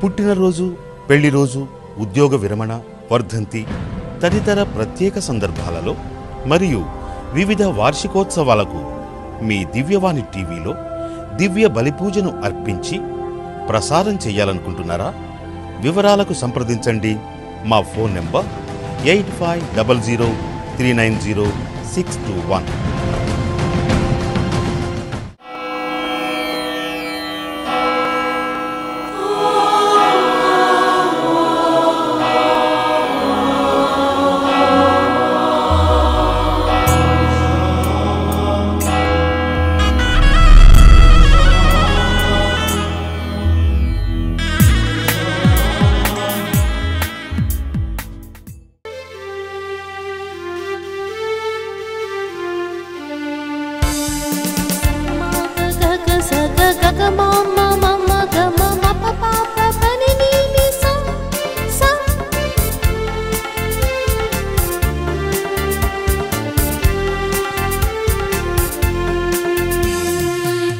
పుట్టినరోజు, పెళ్లిరోజు, ఉద్యోగ విరమణ, వర్ధంతి తదితర ప్రత్యేక సందర్భాలలో మరియు వివిధ వార్షికోత్సవాలకు మీ దివ్యవాణి టీవీలో దివ్య బలిపూజను అర్పించి ప్రసారం చేయాలనుకుంటున్నారా? వివరాలకు సంప్రదించండి. మా ఫోన్ నెంబర్ 8500390621.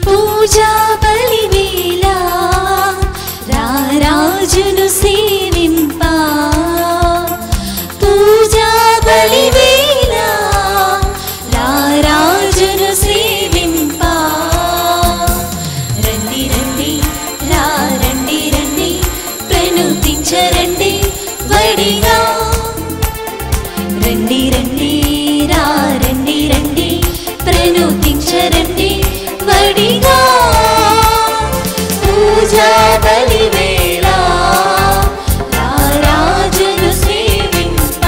పూజా బలివేళ రారాజును సేవింప, పూజా బలివేళ రారాజును సేవింప. రండి రండి రండి రండి ప్రణుతించరండి వడిగా. రండి రండి రండి రండి ప్రణుతించరండి వడిగా. పూజా బలివేళ రారాజును సేవింప,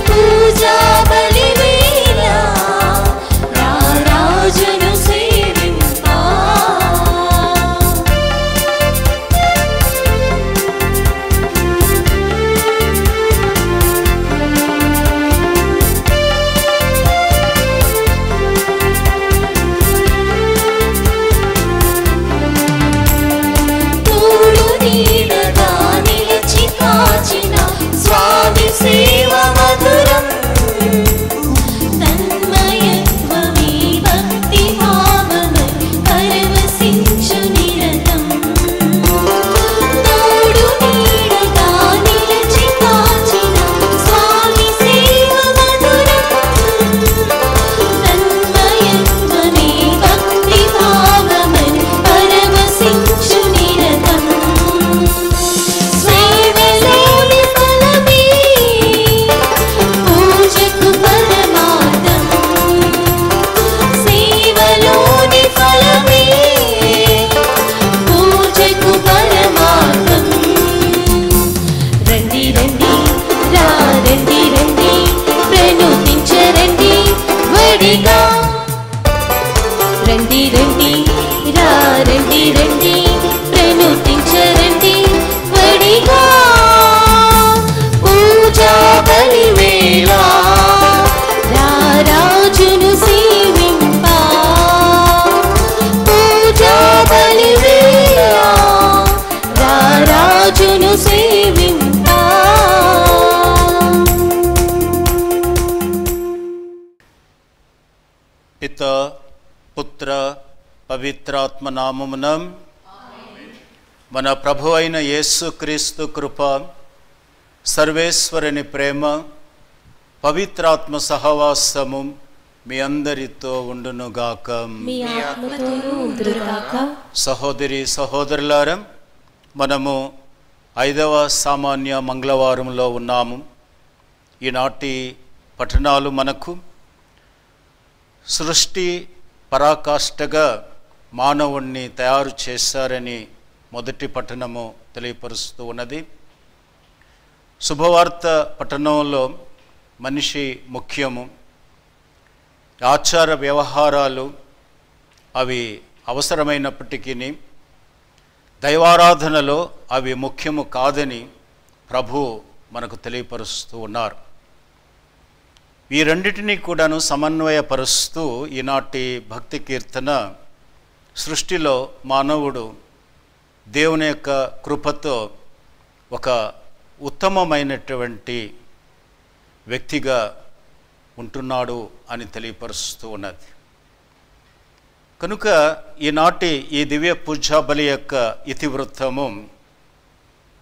పూజా బలివేళ రారాజును సేవింప. నీడగా నిలిచి కాచిన స్వామి సేవ మధురం, తన్మయత్వమే భక్తి భావమై పరవశించు నిరతం. తోడు నీడగా నిలిచి కాచిన స్వామి సేవ మధురం, తన్మయత్వమే భక్తి భావమై పరవశించు నిరతం. సేవలోని ఫలమే పూజకు పరమార్థం, సేవలోని ఫలమే పూజకు పరమార్థం. రండి రండి రండి రండి ప్రణుతించరండి వడిగా. రండి రండి రండి రండి ప్రణుతించరండి వడిగా. పూజా బలివేళ రారాజును సేవింప, పూజా బలివేళ రారాజును సేవింప. పిత పుత్ర పవిత్రాత్మ నామమున మన ప్రభు అయిన యేసుక్రీస్తు కృప, సర్వేశ్వరుని ప్రేమ, పవిత్రాత్మ సహవాసము మీ అందరితో ఉండునుగాక. సహోదరి సహోదరులారా, మనము 5వ సామాన్య మంగళవారంలో ఉన్నాము. ఈనాటి పఠనాలు మనకు సృష్టి పరాకాష్ఠగా మానవుణ్ణి తయారు చేశారని మొదటి పఠనము తెలియపరుస్తూ ఉన్నది. శుభవార్త పఠనంలో మనిషి ముఖ్యము, ఆచార వ్యవహారాలు అవి అవసరమైనప్పటికీ దైవారాధనలో అవి ముఖ్యము కాదని ప్రభు మనకు తెలియపరుస్తూ ఉన్నారు. ఈ రెండింటినీ కూడాను సమన్వయపరుస్తూ ఈనాటి భక్తి కీర్తన సృష్టిలో మానవుడు దేవుని యొక్క కృపతో ఒక ఉత్తమమైనటువంటి వ్యక్తిగా ఉంటున్నాడు అని తెలియపరుస్తూ ఉన్నది. కనుక ఈనాటి ఈ దివ్య పూజా బలి యొక్క ఇతివృత్తము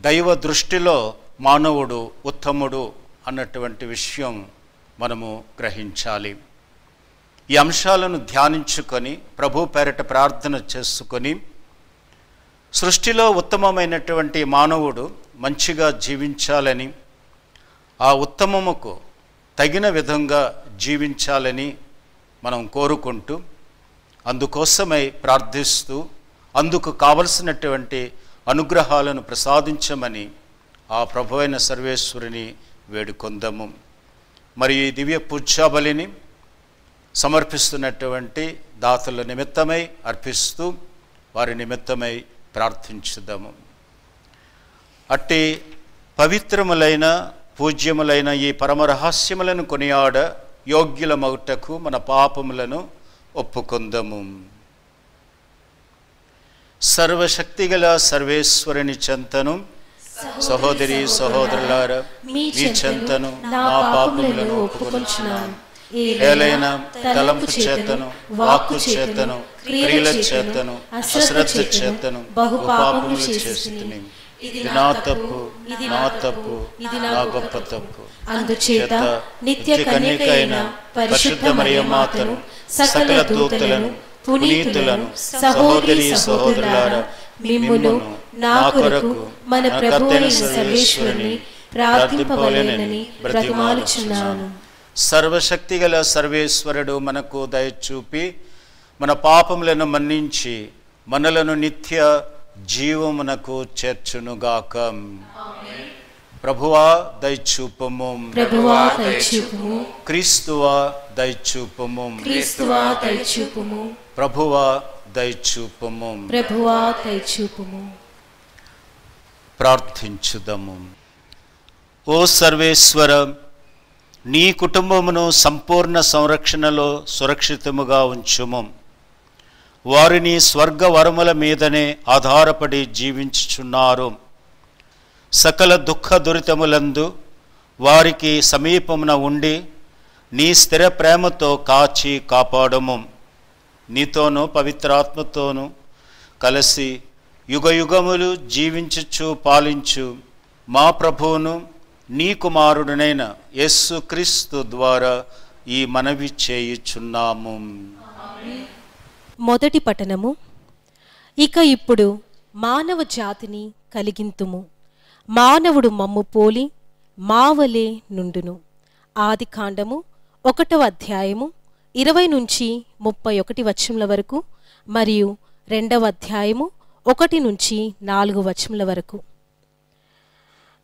దైవ దృష్టిలో మానవుడు ఉత్తముడు అన్నటువంటి విషయం మనము గ్రహించాలి. ఈ అంశాలను ధ్యానించుకొని ప్రభు పేరిట ప్రార్థన చేసుకొని సృష్టిలో ఉత్తమమైనటువంటి మానవుడు మంచిగా జీవించాలని, ఆ ఉత్తమముకు తగిన విధంగా జీవించాలని మనం కోరుకుంటూ అందుకోసమై ప్రార్థిస్తూ అందుకు కావలసినటువంటి అనుగ్రహాలను ప్రసాదించమని ఆ ప్రభువైన సర్వేశ్వరుని వేడుకొందాము. మరి ఈ దివ్య పూజా బలిని సమర్పిస్తున్నటువంటి దాతల నిమిత్తమై అర్పిస్తూ వారి నిమిత్తమై ప్రార్థించుదాము. అట్టి పవిత్రములైన పూజ్యములైన ఈ పరమరహస్యములను కొనియాడ యోగ్యుల మగుటకు మన పాపములను ఒప్పుకొందము. సర్వశక్తిగల సర్వేశ్వరుని చెంతను సహోదరి సహోదరులారా మీ చెంతను నా పాపములను ఒప్పుకొంచున్నాను. ఏలైన తలంపు చేతను, వాక్కు చేతను, క్రియల చేతను, అశ్రద్ధ చేతను బహు పాపములు చేస్తుని. ఇది నా తప్పు, నా తప్పు, నా గొప్ప తప్పు. అందుచేత నిత్య కన్యకైన పరిశుద్ధ మరియ మాతను, సకల దూతలను, పునీతులను, సహోదరి సహోదరులారా మిమ్మును నా కొరకు మన ప్రభువైన సర్వేశ్వరుని ప్రార్థింపవలెనని బ్రతిమాలుచున్నాను. సర్వశక్తిగల సర్వేశ్వరుడు మనకు దయచూపి మన పాపములను మన్నించి మనలను నిత్య జీవమునకు చేర్చునుగాక. ప్రభువా దయచూపము, ప్రభువా దయచూపము. క్రీస్తువా దయచూపము, క్రీస్తువా దయచూపము. ప్రభువా దయచూపము, ప్రభువా దయచూపము. ప్రార్థించుదము. ఓ సర్వేశ్వర, నీ కుటుంబమును సంపూర్ణ సంరక్షణలో సురక్షితముగా ఉంచుము. వారిని స్వర్గ వరముల మీదనే ఆధారపడి జీవించుచున్నారు. సకల దుఃఖ దురితములందు వారికి సమీపమున ఉండి నీ స్థిర ప్రేమతో కాచి కాపాడము. నీతోనూ పవిత్రాత్మతోనూ కలిసి యుగయుగములు జీవించుచు పాలించు మా ప్రభువును నీ కుమారుడునైన యేసు క్రీస్తు ద్వారా ఈ మనవి చేయుచున్నాము. మొదటి పఠనము. ఇక ఇప్పుడు మానవ జాతిని కలిగింతుము. మానవుడు మమ్ము పోలి మావలే నుండును. ఆది కాండము 1వ అధ్యాయము 20 నుంచి 31 వచనముల వరకు మరియు 2వ అధ్యాయము 1 నుంచి 4 వచనముల వరకు.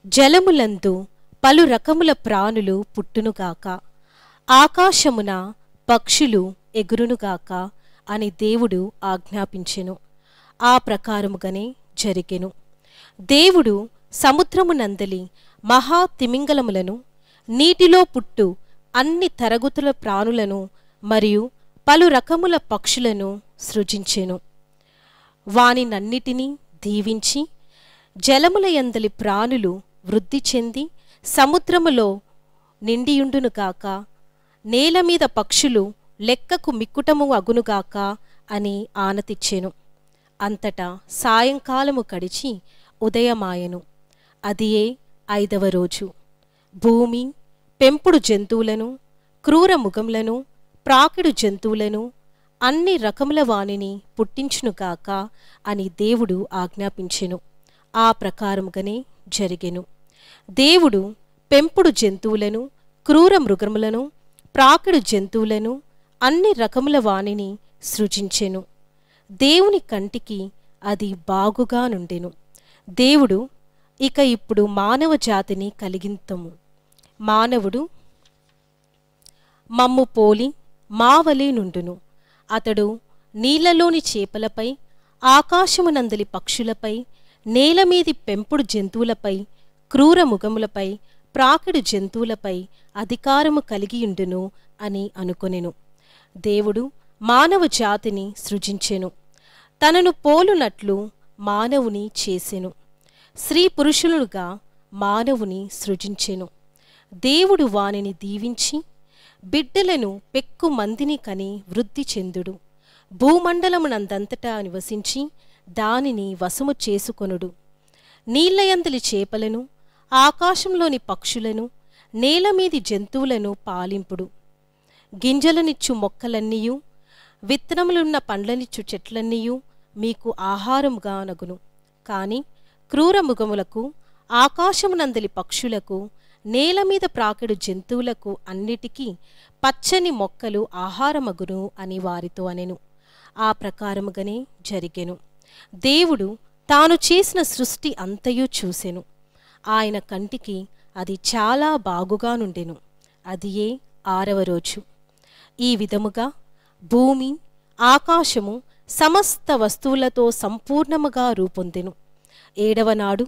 జలములందు పలు రకముల ప్రాణులు పుట్టునుగాక, ఆకాశమున పక్షులు ఎగురునుగాక అని దేవుడు ఆజ్ఞాపించెను. ఆ ప్రకారముగానే జరిగెను. దేవుడు సముద్రమునందలి మహా తిమింగలములను, నీటిలో పుట్టు అన్ని తరగతుల ప్రాణులను మరియు పలు రకముల పక్షులను సృజించెను. వానినన్నిటినీ దీవించి జలముల యందలి ప్రాణులు వృద్ధి చెంది సముద్రములో నిండియుండునుగాక, నేల మీద పక్షులు లెక్కకు మిక్కుటము అగునుగాక అని ఆనతిచ్చెను. అంతటా సాయంకాలము గడిచి ఉదయమాయెను. అదియే 5వ రోజు. భూమి పెంపుడు జంతువులను, క్రూర మృగములను, ప్రాకిడు జంతువులను, అన్ని రకముల వానిని పుట్టించునుగాక అని దేవుడు ఆజ్ఞాపించెను. ఆ ప్రకారముగానే జరిగెను. దేవుడు పెంపుడు జంతువులను, క్రూర మృగములను, ప్రాకిడు జంతువులను, అన్ని రకముల వానిని సృజించెను. దేవుని కంటికి అది బాగుగా నుండెను. దేవుడు ఇక ఇప్పుడు మానవ జాతిని కలిగింతము. మానవుడు మమ్ము పోలి మావలే నుండును. అతడు నీళ్లలోని చేపలపై, ఆకాశమునందలి పక్షులపై, నేలమీది పెంపుడు జంతువులపై, క్రూర మృగములపై, ప్రాకిడు జంతువులపై అధికారము కలిగియుండును అని అనుకొనెను. దేవుడు మానవ జాతిని సృజించెను. తనను పోలునట్లు మానవుని చేసెను. స్త్రీ పురుషులుగా మానవుని సృజించెను. దేవుడు వానిని దీవించి బిడ్డలను పెక్కు మందిని కని వృద్ధి చెందుడు. భూమండలమునందంతటా నివసించి దానిని వశము చేసుకొనుడు. నీళ్లయందలి చేపలను, ఆకాశంలోని పక్షులను, నేలమీది జంతువులను పాలింపుడు. గింజలనిచ్చు మొక్కలన్నీయు, విత్తనములున్న పండ్లనిచ్చు చెట్లన్నీయు మీకు ఆహారముగా నగును. కాని క్రూర మృగములకు, ఆకాశమునందలి పక్షులకు, నేలమీద ప్రాకెడు జంతువులకు అన్నిటికీ పచ్చని మొక్కలు ఆహారమగును అని వారితో అనెను. ఆ ప్రకారముగానే జరిగెను. దేవుడు తాను చేసిన సృష్టి అంతయు చూసెను. ఆయన కంటికి అది చాలా బాగుగా నుండెను. అదియే 6వ రోజు. ఈ విధముగా భూమి, ఆకాశము సమస్త వస్తువులతో సంపూర్ణముగా రూపొందెను. 7వ నాడు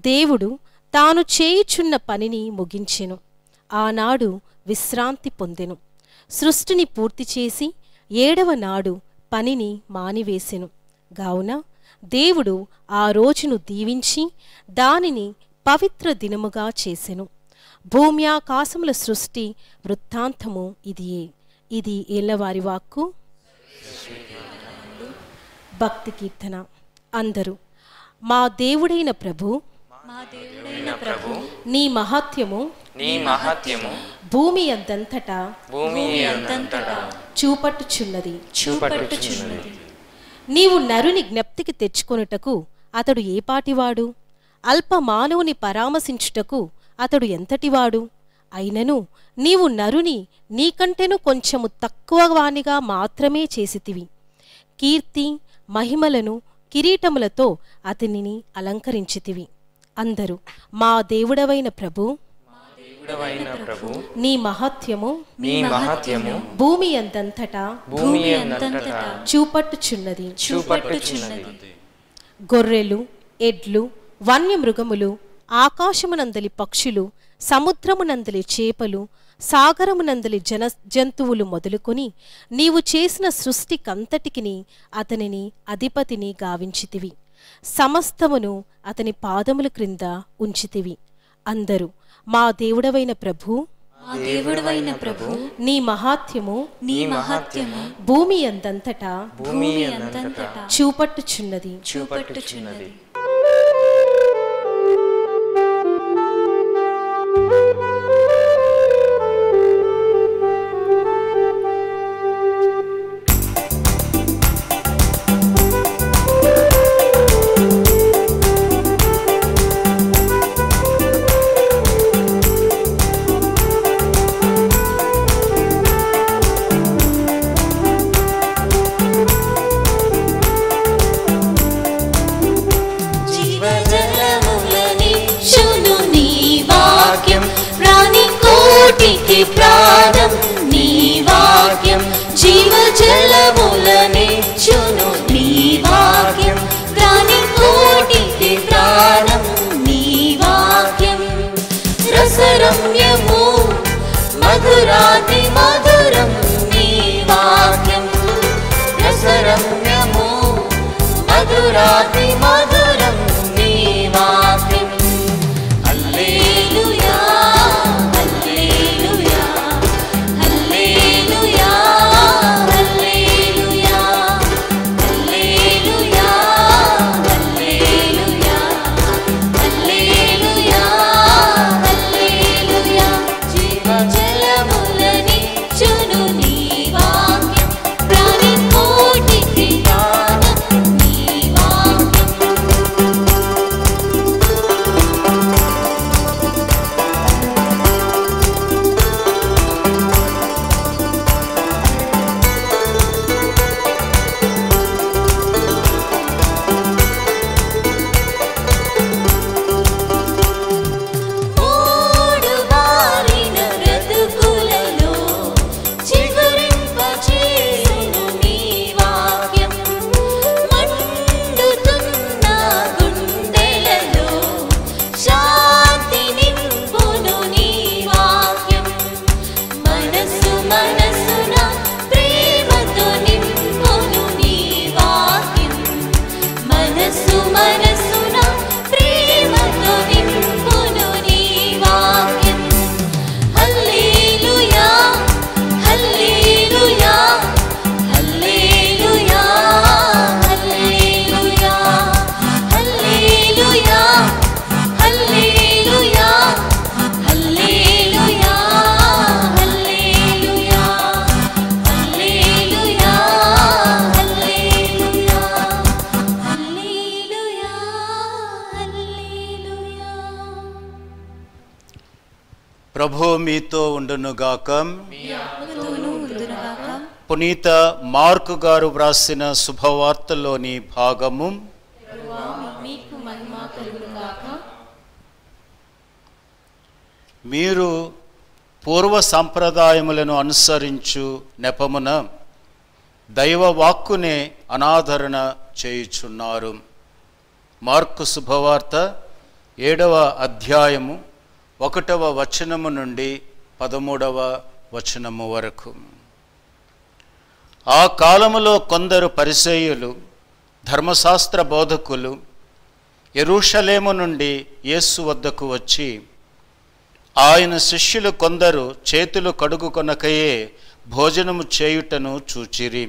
దేవుడు తాను చేయుచున్న పనిని ముగించెను. ఆనాడు విశ్రాంతి పొందెను. సృష్టిని పూర్తి చేసి 7వ నాడు పనిని మానివేసెను. గావున దేవుడు ఆ రోజును దీవించి దానిని పవిత్ర దినముగా చేసెను. భూమ్యాకాశముల సృష్టి వృత్తాంతము ఇదియే. ఇది ఏళ్లవారి వాక్కు. భక్తి కీర్తన. అందరూ మా దేవుడైన ప్రభు, నీ మహత్యము భూమి అందంతటా చూపట్టుచున్నది. నీవు నరుని జ్ఞప్తికి తెచ్చుకొనుటకు అతడు ఏపాటివాడు? అల్ప మానవుని పరామర్శించుటకు అతడు ఎంతటివాడు? అయినను నీవు నరుని నీకంటెను కొంచెము తక్కువ వానిగా మాత్రమే చేసితివి. కీర్తి మహిమలను కిరీటములతో అతనిని అలంకరించితివి. అందరూ మా దేవుడవైన ప్రభు, నీ మహత్యము భూమి అందంతటా చూపట్టుచున్నది. గొర్రెలు, ఎడ్లు, వన్యమృగములు, ఆకాశమునందలి పక్షులు, సముద్రమునందలి చేపలు, సాగరమునందలి జంతువులు మొదలుకొని నీవు చేసిన సృష్టికంతటికిని అతనిని అధిపతిని గావించితివి. సమస్తమును అతని పాదముల క్రింద ఉంచితివి. అందరూ మా దేవుడవైన ప్రభు, నీ మహాత్యము భూమి అందంతటా చూపట్టుచున్నది. ప్రాణం నీ వాక్యం, జీవజలములనిచ్చును నీ వాక్యం, ప్రాణి కోటికి ప్రాణం నీ వాక్యం. రసరమ్యము మధురాతి మధురం నీ వాక్యం, రసరమ్యము మధురాతి మధురం నీ వాక్యం. హల్లెలూయా జీవజలములనిచ్చును నీ వాక్యం, ప్రాణి కోటికి ప్రాణం నీ వాక్యం. ప్రభు మీతో ఉండునుగాక. మీ ఆత్మతోనూ ఉండునుగాక. పునీత మార్కు గారు వ్రాసిన శుభవార్తలోని భాగము. మీకు మహిమ కలుగునుగాక. మీరు పూర్వ సంప్రదాయములను అనుసరించు నెపమున దైవ వాక్కునే అనాదరణ చేయుచున్నారు. మార్కు శుభవార్త 7వ అధ్యాయము 1వ వచనము నుండి 13వ వచనము వరకు. ఆ కాలములో కొందరు పరిసయ్యులు, ధర్మశాస్త్ర బోధకులు యెరూషలేము నుండి యేసు వద్దకు వచ్చి, ఆయన శిష్యులు కొందరు చేతులు కడుగుకొనకయే భోజనము చేయుటను చూచిరి.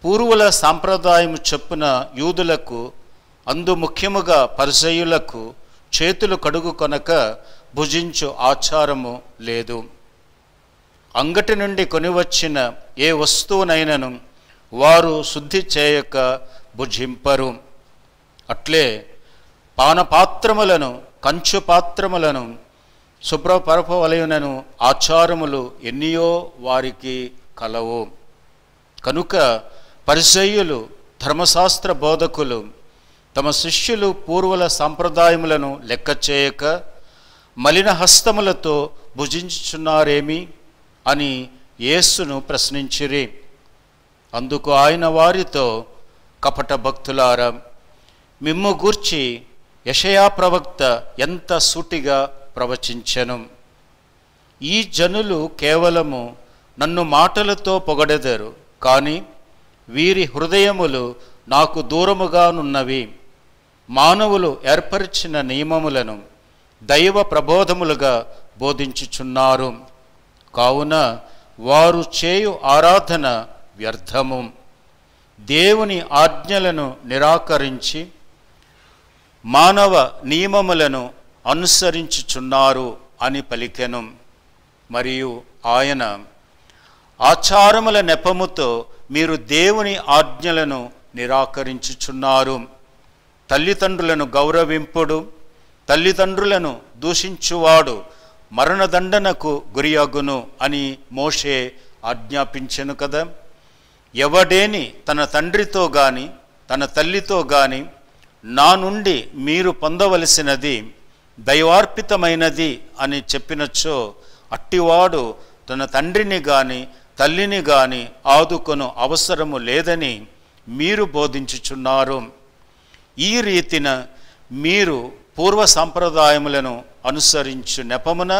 పూర్వుల సాంప్రదాయము చొప్పున యూదులకు, అందు ముఖ్యముగా పరిసయ్యులకు చేతులు కడుగుకొనక భుజించు ఆచారము లేదు. అంగటి నుండి కొనివచ్చిన ఏ వస్తువునైనను వారు శుద్ధి చేయక భుజింపరు. అట్లే పానపాత్రములను, కంచు పాత్రములను శుభ్రపరపవలయునను ఆచారములు ఎన్నియో వారికి కలవు. కనుక పరిసయ్యులు, ధర్మశాస్త్ర బోధకులు తమ శిష్యులు పూర్వుల సంప్రదాయములను లెక్క చేయక మలిన హస్తములతో భుజించుచున్నారేమి అని యేసును ప్రశ్నించిరి. అందుకు ఆయన వారితో, కపట భక్తులారా, మిమ్ము గూర్చి యెషయా ప్రవక్త ఎంత సూటిగా ప్రవచించెను. ఈ జనులు కేవలము నన్ను మాటలతో పొగడెదరు, కానీ వీరి హృదయములు నాకు దూరముగానున్నవి. మానవులు ఏర్పరిచిన నియమములను దైవ ప్రబోధములుగా బోధించుచున్నారు. కావున వారు చేయు ఆరాధన వ్యర్థము. దేవుని ఆజ్ఞలను నిరాకరించి మానవ నియమములను అనుసరించుచున్నారు అని పలికెను. మరియు ఆయన, ఆచారముల నెపముతో మీరు దేవుని ఆజ్ఞలను నిరాకరించుచున్నారు. తల్లిదండ్రులను గౌరవింపుడు, తల్లిదండ్రులను దూషించువాడు మరణదండనకు గురియగును అని మోషే ఆజ్ఞాపించెను కదా. ఎవడేని తన తండ్రితో గాని తన తల్లితో గాని, నా నుండి మీరు పొందవలసినది దైవార్పితమైనది అని చెప్పినచో, అట్టివాడు తన తండ్రిని గాని తల్లిని గాని ఆదుకొను అవసరము లేదని మీరు బోధించుచున్నారు. ఈ రీతిన మీరు పూర్వ సంప్రదాయములను అనుసరించు నెపమున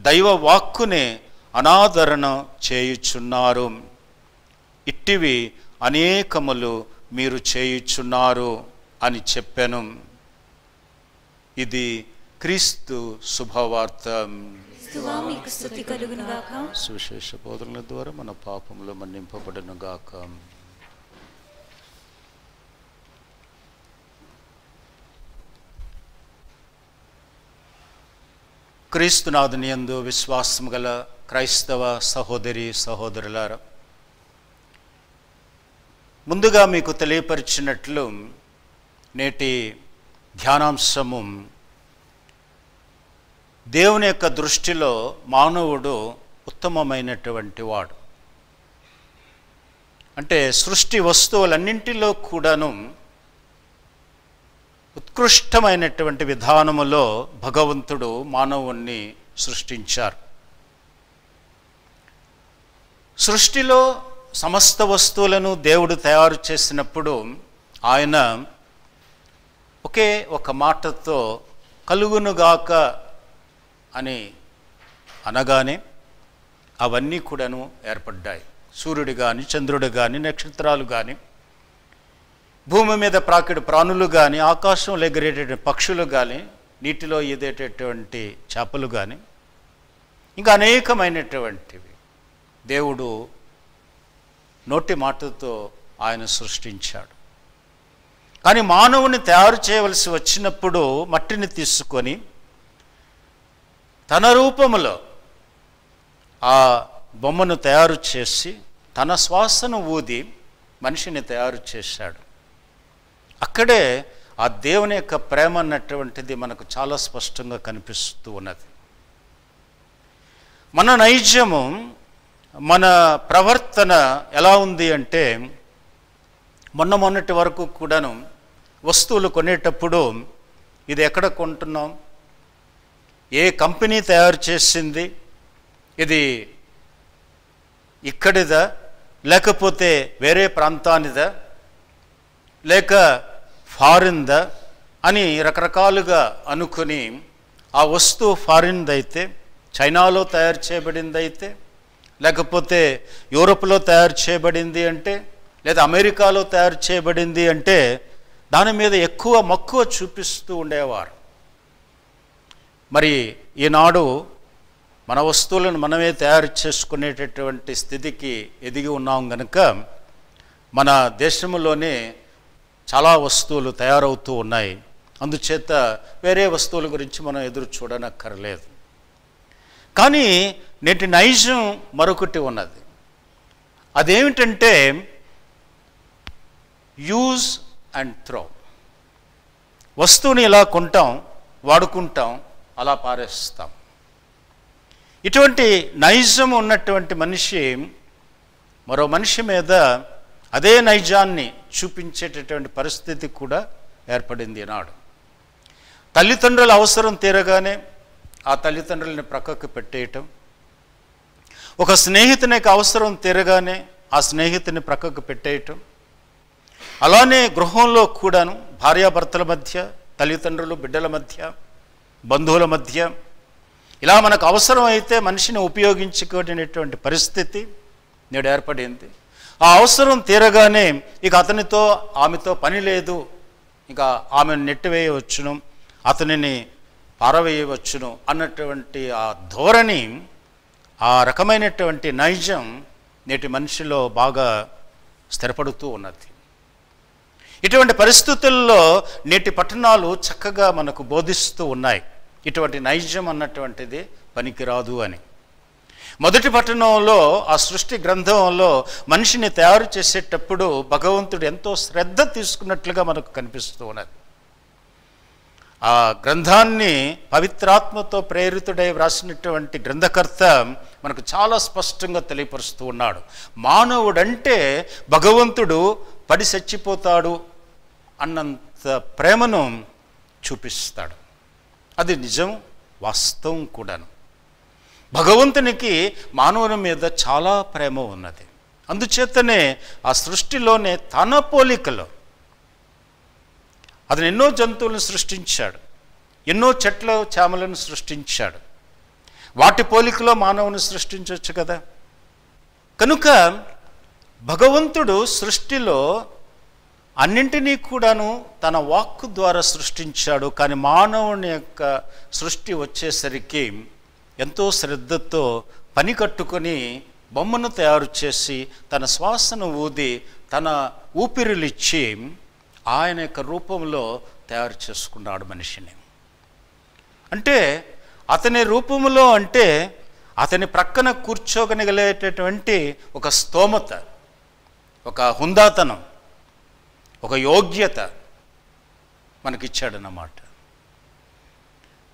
దైవ వాక్కునే అనాదరణ చేయుచున్నారు. ఇట్టివి అనేకములు మీరు చేయుచున్నారు అని చెప్పెను. ఇది క్రీస్తు శుభవార్త. మీకు స్తుతి కలుగునుగాక. సువిశేష బోధనల ద్వారా మన పాపములు మన్నింపబడునుగాక. క్రీస్తునాథుని యందు విశ్వాసము గల క్రైస్తవ సహోదరి సహోదరులారా, ముందుగా మీకు తెలియపరిచినట్లు నేటి ధ్యానాంశము దేవుని యొక్క దృష్టిలో మానవుడు ఉత్తమమైనటువంటి వాడు. అంటే సృష్టి వస్తువులన్నింటిలో కూడాను ఉత్కృష్టమైనటువంటి విధానములో భగవంతుడు మానవుణ్ణి సృష్టించారు. సృష్టిలో సమస్త వస్తువులను దేవుడు తయారు చేసినప్పుడు ఆయన ఒకే ఒక మాటతో కలుగునుగాక అని అనగానే అవన్నీ కూడాను ఏర్పడ్డాయి. సూర్యుడు కానీ, చంద్రుడు కానీ, నక్షత్రాలు కానీ, భూమి మీద ప్రాకిడు ప్రాణులు కానీ, ఆకాశంలో ఎగిరేటటువంటి పక్షులు కానీ, నీటిలో ఈదేటటువంటి చేపలు కానీ, ఇంకా అనేకమైనటువంటివి దేవుడు నోటి మాటతో ఆయన సృష్టించాడు. కానీ మానవుని తయారు చేయవలసి వచ్చినప్పుడు మట్టిని తీసుకొని తన రూపములో ఆ బొమ్మను తయారు చేసి తన శ్వాసను ఊది మనిషిని తయారు చేశాడు. అక్కడే ఆ దేవుని యొక్క ప్రేమ అన్నటువంటిది మనకు చాలా స్పష్టంగా కనిపిస్తూ ఉన్నది. మన నైజము, మన ప్రవర్తన ఎలా ఉంది అంటే, మొన్నటి వరకు కూడాను వస్తువులు కొనేటప్పుడు ఇది ఎక్కడ కొంటున్నాం, ఏ కంపెనీ తయారు చేసింది, ఇది ఇక్కడిదా లేకపోతే వేరే ప్రాంతానిదా లేక ఫారిన్దా అని రకరకాలుగా అనుకుని, ఆ వస్తువు ఫారిన్దైతే, చైనాలో తయారు చేయబడిందైతే, లేకపోతే యూరోప్లో తయారు చేయబడింది అంటే, లేదా అమెరికాలో తయారు చేయబడింది అంటే దాని మీద ఎక్కువ మక్కువ చూపిస్తూ ఉండేవారు. మరి ఈనాడు మన వస్తువులను మనమే తయారు చేసుకునేటటువంటి స్థితికి ఎదిగి ఉన్నాం కనుక మన దేశంలోనే చాలా వస్తువులు తయారవుతూ ఉన్నాయి. అందుచేత వేరే వస్తువుల గురించి మనం ఎదురు చూడనక్కర్లేదు. కానీ నేటి నైజం మరొకటి ఉన్నది. అదేమిటంటే యూజ్ అండ్ త్రో. వస్తువుని ఇలా కొంటాం, వాడుకుంటాం, అలా పారేస్తాం. ఇటువంటి నైజం ఉన్నటువంటి మనిషి మరో మనిషి మీద అదే నైజాన్ని చూపించేటటువంటి పరిస్థితి కూడా ఏర్పడింది ఈనాడు. తల్లిదండ్రుల అవసరం తీరగానే ఆ తల్లిదండ్రులని ప్రక్కకు పెట్టేయటం, ఒక స్నేహితునికి అవసరం తీరగానే ఆ స్నేహితుని ప్రక్కకు పెట్టేయటం, అలానే గృహంలో కూడాను భార్యాభర్తల మధ్య, తల్లిదండ్రులు బిడ్డల మధ్య, బంధువుల మధ్య ఇలా మనకు అవసరం అయితే మనిషిని ఉపయోగించుకునేటువంటి పరిస్థితి నేడు ఏర్పడింది. ఆ అవసరం తీరగానే ఇక అతనితో ఆమెతో పని లేదు, ఇక ఆమెను నెట్టివేయవచ్చును, అతనిని పారవేయవచ్చును అన్నటువంటి ఆ ధోరణి, ఆ రకమైనటువంటి నైజం నేటి మనిషిలో బాగా స్థిరపడుతూ ఉన్నది. ఇటువంటి పరిస్థితుల్లో నేటి పట్టణాలు చక్కగా మనకు బోధిస్తూ ఉన్నాయి, ఇటువంటి నైజం అన్నటువంటిది పనికిరాదు అని. మొదటి పట్టణంలో, ఆ సృష్టి గ్రంథంలో మనిషిని తయారు చేసేటప్పుడు భగవంతుడు ఎంతో శ్రద్ధ తీసుకున్నట్లుగా మనకు కనిపిస్తూ ఉన్నది. ఆ గ్రంథాన్ని పవిత్రాత్మతో ప్రేరితుడై వ్రాసినటువంటి గ్రంథకర్త మనకు చాలా స్పష్టంగా తెలియపరుస్తూ ఉన్నాడు. మానవుడంటే భగవంతుడు పడి చచ్చిపోతాడు అన్నంత ప్రేమను చూపిస్తాడు. అది నిజం, వాస్తవం కూడాను. భగవంతునికి మానవుని మీద చాలా ప్రేమ ఉన్నది. అందుచేతనే ఆ సృష్టిలోనే తన పోలికలో అతను ఎన్నో జంతువులను సృష్టించాడు, ఎన్నో చెట్ల చేమలను సృష్టించాడు. వాటి పోలికలో మానవుని సృష్టించవచ్చు కదా. కనుక భగవంతుడు సృష్టిలో అన్నింటినీ కూడాను తన వాక్కు ద్వారా సృష్టించాడు. కానీ మానవుని యొక్క సృష్టి వచ్చేసరికి ఎంతో శ్రద్ధతో పని కట్టుకొని బొమ్మను తయారు చేసి తన శ్వాసను ఊది తన ఊపిరిలిచ్చి ఆయన యొక్క రూపంలో తయారు చేసుకున్నాడు మనిషిని. అంటే అతని రూపంలో, అంటే అతని ప్రక్కన కూర్చోగలిగేటటువంటి ఒక స్తోమత, ఒక హుందాతనం, ఒక యోగ్యత మనకిచ్చాడన్నమాట.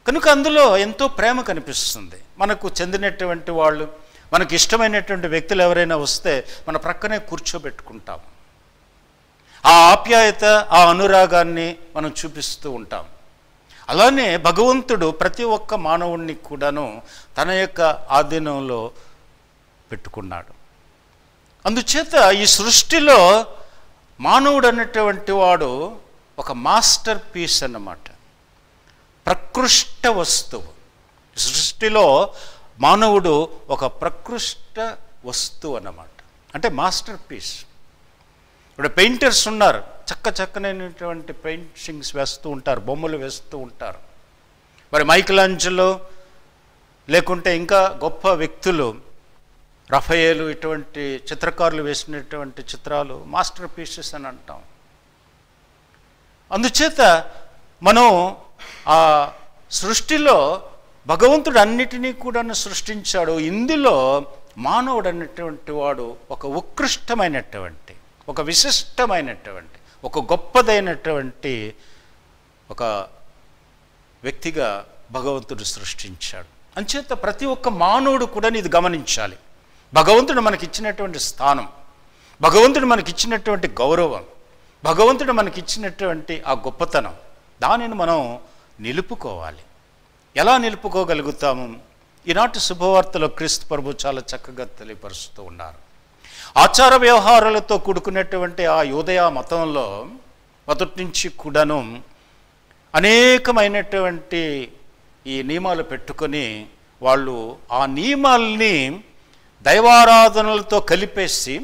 కనుక అందులో ఎంతో ప్రేమ కనిపిస్తుంది. మనకు చెందినటువంటి వాళ్ళు, మనకు ఇష్టమైనటువంటి వ్యక్తులు ఎవరైనా వస్తే మన ప్రక్కనే కూర్చోబెట్టుకుంటాం. ఆ ఆప్యాయత, ఆ అనురాగాన్ని మనం చూపిస్తూ ఉంటాం. అలానే భగవంతుడు ప్రతి ఒక్క మానవుణ్ణి కూడాను తన యొక్క ఆధీనంలో పెట్టుకున్నాడు. అందుచేత ఈ సృష్టిలో మానవుడు అన్నటువంటి వాడు ఒక మాస్టర్ పీస్ అన్నమాట, ప్రకృష్ట వస్తువు. సృష్టిలో మానవుడు ఒక ప్రకృష్ట వస్తువు అన్నమాట, అంటే మాస్టర్ పీస్. ఇప్పుడు పెయింటర్స్ ఉన్నారు, చక్కనైనటువంటి పెయింటింగ్స్ వేస్తూ ఉంటారు, బొమ్మలు వేస్తూ ఉంటారు. మరి మైకలాంజలో లేకుంటే ఇంకా గొప్ప వ్యక్తులు, రఫయేలు, ఇటువంటి చిత్రకారులు వేసినటువంటి చిత్రాలు మాస్టర్ పీసెస్ అని అంటాం. అందుచేత మనం ఆ సృష్టిలో భగవంతుడు అన్నిటినీ కూడా సృష్టించాడు. ఇందులో మానవుడు అన్నటువంటి వాడు ఒక ఉత్కృష్టమైనటువంటి, ఒక విశిష్టమైనటువంటి, ఒక గొప్పదైనటువంటి ఒక వ్యక్తిగా భగవంతుడు సృష్టించాడు. అంచేత ప్రతి ఒక్క మానవుడు కూడా ఇది గమనించాలి. భగవంతుడు మనకిచ్చినటువంటి స్థానం, భగవంతుడు మనకిచ్చినటువంటి గౌరవం, భగవంతుడు మనకిచ్చినటువంటి ఆ గొప్పతనం, దానిని మనం నిలుపుకోవాలి. ఎలా నిలుపుకోగలుగుతాము? ఈనాటి శుభవార్తలో క్రీస్తు ప్రభు చాలా చక్కగా తెలియపరుస్తూ ఉన్నారు. ఆచార వ్యవహారాలతో కూడుకున్నటువంటి ఆ యూదయ మతంలో మొదటి నుంచి కూడాను అనేకమైనటువంటి ఈ నియమాలు పెట్టుకొని వాళ్ళు ఆ నియమాల్ని దైవారాధనలతో కలిపేసి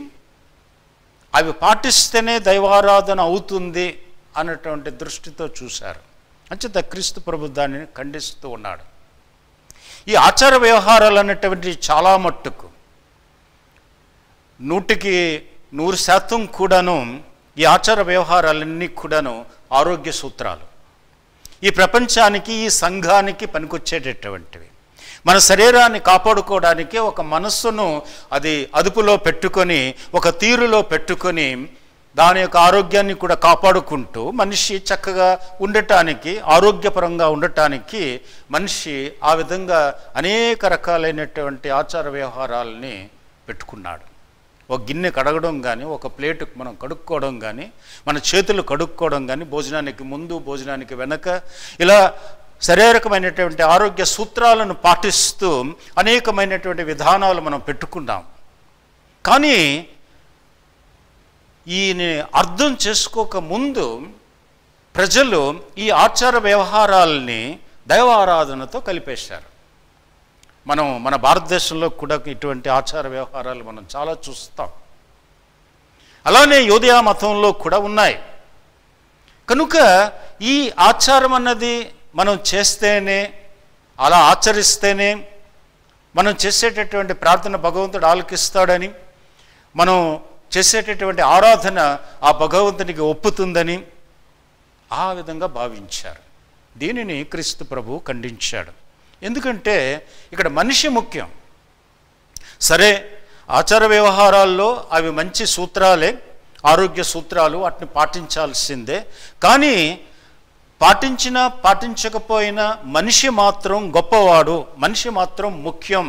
అవి పాటిస్తేనే దైవారాధన అవుతుంది అన్నటువంటి దృష్టితో చూశారు. అంచేత క్రీస్తు ప్రభు దానిని ఖండిస్తూ ఉన్నాడు. ఈ ఆచార వ్యవహారాలు అనేటువంటి చాలా మట్టుకు 100% కూడాను ఈ ఆచార వ్యవహారాలన్నీ కూడాను ఆరోగ్య సూత్రాలు, ఈ ప్రపంచానికి ఈ సంఘానికి పనికొచ్చేటటువంటివి. మన శరీరాన్ని కాపాడుకోవడానికి ఒక మనస్సును అది అదుపులో పెట్టుకొని ఒక తీరులో పెట్టుకొని దాని యొక్క ఆరోగ్యాన్ని కూడా కాపాడుకుంటూ మనిషి చక్కగా ఉండటానికి, ఆరోగ్యపరంగా ఉండటానికి మనిషి ఆ విధంగా అనేక రకాలైనటువంటి ఆచార వ్యవహారాలని పెట్టుకున్నాడు. ఒక గిన్నె కడగడం కానీ, ఒక ప్లేటు మనం కడుక్కోవడం కానీ, మన చేతులు కడుక్కోవడం కానీ, భోజనానికి ముందు భోజనానికి వెనక, ఇలా శారీరకమైనటువంటి ఆరోగ్య సూత్రాలను పాటిస్తూ అనేకమైనటువంటి విధానాలు మనం పెట్టుకున్నాం. కానీ ఈయన అర్థం చేసుకోక ముందు ప్రజలు ఈ ఆచార వ్యవహారాలని దైవారాధనతో కలిపేశారు. మన భారతదేశంలో కూడా ఇటువంటి ఆచార వ్యవహారాలు మనం చాలా చూస్తాం. అలానే యూదయ మతంలో కూడా ఉన్నాయి. కనుక ఈ ఆచారం అన్నది మనం చేస్తేనే, అలా ఆచరిస్తేనే మనం చేసేటటువంటి ప్రార్థన భగవంతుడు ఆలకిస్తాడని, మనం చేసేటటువంటి ఆరాధన ఆ భగవంతునికి ఒప్పుతుందని ఆ విధంగా భావించారు. దీనిని క్రీస్తు ప్రభు ఖండించాడు. ఎందుకంటే ఇక్కడ మనిషి ముఖ్యం. సరే, ఆచార వ్యవహారాల్లో అవి మంచి సూత్రాలే, ఆరోగ్య సూత్రాలు, వాటిని పాటించాల్సిందే. కానీ పాటించినా పాటించకపోయినా మనిషి మాత్రం గొప్పవాడు, మనిషి మాత్రం ముఖ్యం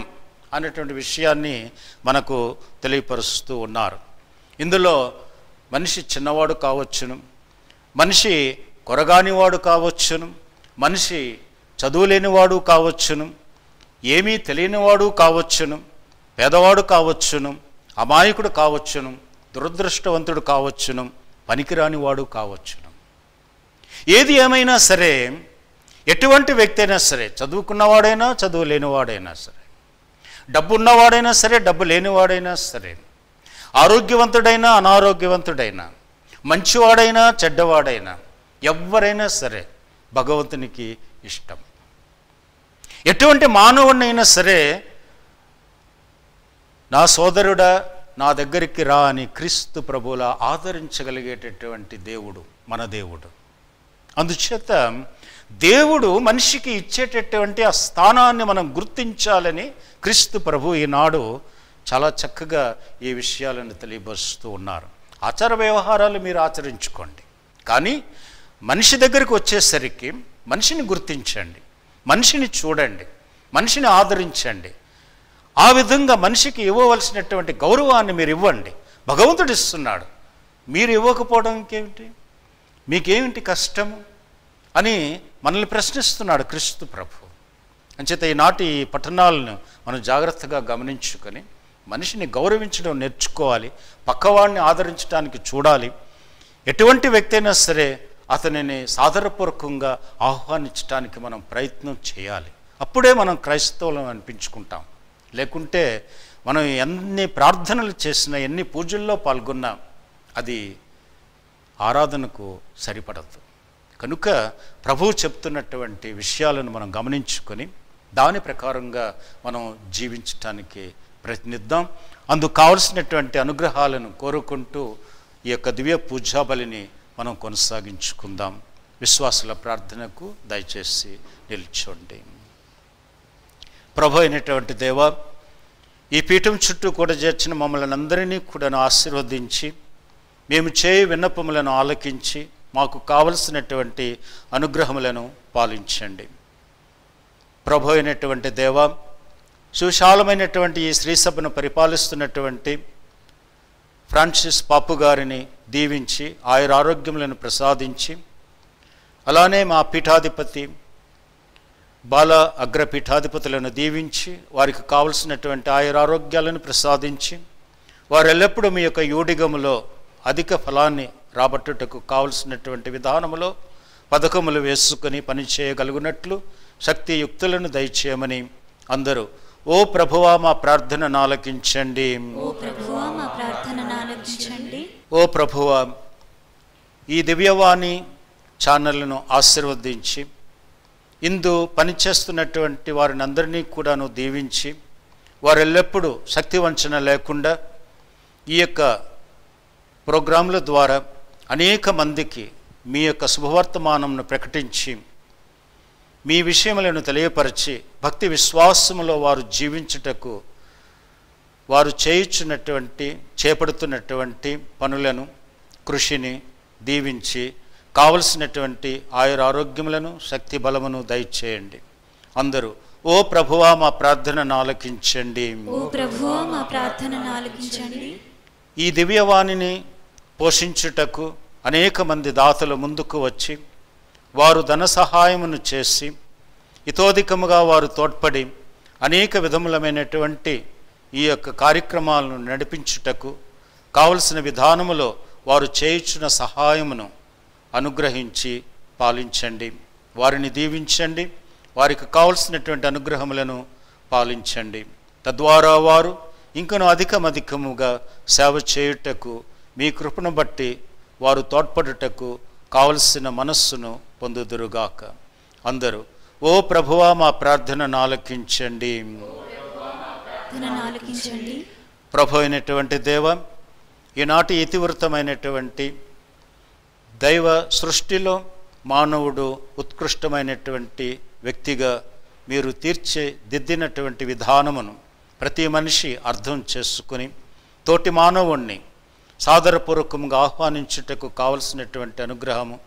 అనేటువంటి విషయాన్ని మనకు తెలియపరుస్తూ ఉన్నారు. ఇందులో మనిషి చిన్నవాడు కావచ్చును, మనిషి కొరగానివాడు కావచ్చును, మనిషి చదువులేనివాడు కావచ్చును, ఏమీ తెలియనివాడు కావచ్చును, పేదవాడు కావచ్చును, అమాయకుడు కావచ్చును, దురదృష్టవంతుడు కావచ్చును, పనికిరానివాడు కావచ్చును. ఏది ఏమైనా సరే, ఎటువంటి వ్యక్తి అయినా సరే, చదువుకున్నవాడైనా చదువు లేనివాడైనా సరే, డబ్బు ఉన్నవాడైనా సరే డబ్బు లేనివాడైనా సరే, ఆరోగ్యవంతుడైనా అనారోగ్యవంతుడైనా, మంచివాడైనా చెడ్డవాడైనా, ఎవరైనా సరే భగవంతునికి ఇష్టం. ఎటువంటి మానవుడినైనా సరే నా సోదరుడా నా దగ్గరికి రా అని క్రీస్తు ప్రభువులా ఆదరించగలిగేటటువంటి దేవుడు మన దేవుడు. అందుచేత దేవుడు మనిషికి ఇచ్చేటటువంటి ఆ స్థానాన్ని మనం గుర్తించాలని క్రీస్తు ప్రభు ఈనాడు చాలా చక్కగా ఈ విషయాలను తెలియపరుస్తూ ఉన్నారు. ఆచార వ్యవహారాలు మీరు ఆచరించుకోండి, కానీ మనిషి దగ్గరికి వచ్చేసరికి మనిషిని గుర్తించండి, మనిషిని చూడండి, మనిషిని ఆదరించండి. ఆ విధంగా మనిషికి ఇవ్వవలసినటువంటి గౌరవాన్ని మీరు ఇవ్వండి. భగవంతుడు ఇస్తున్నాడు, మీరు ఇవ్వకపోవడానికి ఏమిటి, మీకేమిటి కష్టము అని మనల్ని ప్రశ్నిస్తున్నాడు క్రీస్తు ప్రభు. అంచేత ఈనాటి పట్టణాలను మనం జాగ్రత్తగా గమనించుకొని మనిషిని గౌరవించడం నేర్చుకోవాలి, పక్కవాడిని ఆదరించడానికి చూడాలి. ఎటువంటి వ్యక్తి అయినా సరే అతనిని సాదరపూర్వకంగా ఆహ్వానించడానికి మనం ప్రయత్నం చేయాలి. అప్పుడే మనం క్రైస్తవులం అనిపించుకుంటాం. లేకుంటే మనం ఎన్ని ప్రార్థనలు చేసినా, ఎన్ని పూజల్లో పాల్గొన్నా అది ఆరాధనకు సరిపడదు. కనుక ప్రభువు చెప్తున్నటువంటి విషయాలను మనం గమనించుకొని దాని ప్రకారంగా మనం జీవించటానికి ప్రయత్నిద్దాం. అందుకు కావలసినటువంటి అనుగ్రహాలను కోరుకుంటూ ఈ యొక్క దివ్య పూజాబలిని మనం కొనసాగించుకుందాం. విశ్వాసుల ప్రార్థనకు దయచేసి నిల్చోండి. ప్రభు అయినటువంటి దేవ, ఈ పీఠం చుట్టూ కూడా చేర్చిన మమ్మల్ని అందరినీ కూడా ఆశీర్వదించి మేము చేయ విన్నపములను ఆలకించి మాకు కావలసినటువంటి అనుగ్రహములను పాలించండి. ప్రభు అయినటువంటి దేవ, సువిశాలమైనటువంటి ఈ శ్రీసభను పరిపాలిస్తున్నటువంటి ఫ్రాన్సిస్ పాపు గారిని దీవించి ఆయురారోగ్యములను ప్రసాదించి, అలానే మా పీఠాధిపతి బాల అగ్రపీఠాధిపతులను దీవించి వారికి కావలసినటువంటి ఆయురారోగ్యాలను ప్రసాదించి, వారు ఎల్లప్పుడూ మీ యొక్క యూడిగములో అధిక ఫలాన్ని రాబట్టుటకు కావలసినటువంటి విధానములో పథకములు వేసుకుని పనిచేయగలుగునట్లు శక్తియుక్తులను దయచేయమని అందరూ ఓ ప్రభువా మా ప్రార్థనను ఆలకించండి. ఓ ప్రభువా మా ప్రార్థనను ఆలకించండి. ఓ ప్రభువా, ఈ దివ్యవాణి ఛానళ్లను ఆశీర్వదించి ఇందు పనిచేస్తున్నటువంటి వారిని అందరినీ కూడాను దీవించి, వారు ఎల్లప్పుడూ శక్తి వంచన లేకుండా ఈ యొక్క ప్రోగ్రాంల ద్వారా అనేక మందికి మీ యొక్క శుభవర్తమానంను ప్రకటించి మీ విషయములను తెలియపరిచి భక్తి విశ్వాసములో వారు జీవించుటకు వారు చేపడుతున్నటువంటి పనులను కృషిని దీవించి కావలసినటువంటి ఆయురారోగ్యములను శక్తి బలమును దయచేయండి. అందరూ ఓ ప్రభువా మా ప్రార్థనను ఆలకించండి. ఓ ప్రభువా మా ప్రార్థనను ఆలకించండి. ఈ దివ్యవాణిని పోషించుటకు అనేక మంది దాతలు ముందుకు వచ్చి వారు ధన సహాయమును చేసి ఇతోధికముగా వారు తోడ్పడి అనేక విధములమైనటువంటి ఈ యొక్క కార్యక్రమాలను నడిపించుటకు కావలసిన విధానములో వారు చేయుచున్న సహాయమును అనుగ్రహించి పాలించండి. వారిని దీవించండి. వారికి కావలసినటువంటి అనుగ్రహములను పాలించండి. తద్వారా వారు ఇంకను అధికముగా సేవ చేయుటకు మీ కృపను బట్టి వారు తోడ్పడుటకు కావలసిన మనస్సును పొందుదురుగాక. అందరూ ఓ ప్రభువా మా ప్రార్థనను ఆలకించండి. ప్రభు అయినటువంటి దేవ, ఈనాటి ఇతివృత్తమైనటువంటి దైవ సృష్టిలో మానవుడు ఉత్కృష్టమైనటువంటి వ్యక్తిగా మీరు తీర్చిదిద్దినటువంటి విధానమును ప్రతి మనిషి అర్థం చేసుకుని తోటి మానవుణ్ణి సాదరపూర్వకంగా ఆహ్వానించుటకు కావలసినటువంటి అనుగ్రహము,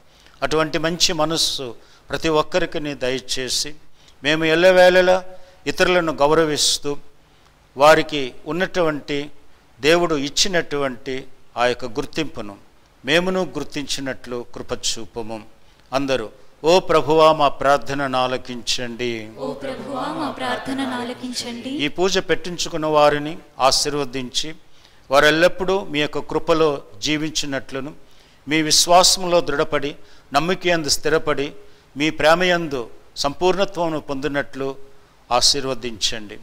అటువంటి మంచి మనస్సు ప్రతి ఒక్కరికి దయచేసి మేము ఎల్లవేళలా ఇతరులను గౌరవిస్తూ వారికి ఉన్నటువంటి దేవుడు ఇచ్చినటువంటి ఆ యొక్క గుర్తింపును మేమును గుర్తించినట్లు కృపచూపము. అందరూ ఓ ప్రభువా మా ప్రార్థనను ఆలకించండి. ఓ ప్రభువా మా ప్రార్థనను ఆలకించండి. ఈ పూజ పెట్టించుకున్న వారిని ఆశీర్వదించి వారెల్లప్పుడూ మీ యొక్క కృపలో జీవించినట్లును, మీ విశ్వాసంలో దృఢపడి నమ్మికయందు స్థిరపడి మీ ప్రేమయందు సంపూర్ణత్వమును పొందినట్లు ఆశీర్వదించండి.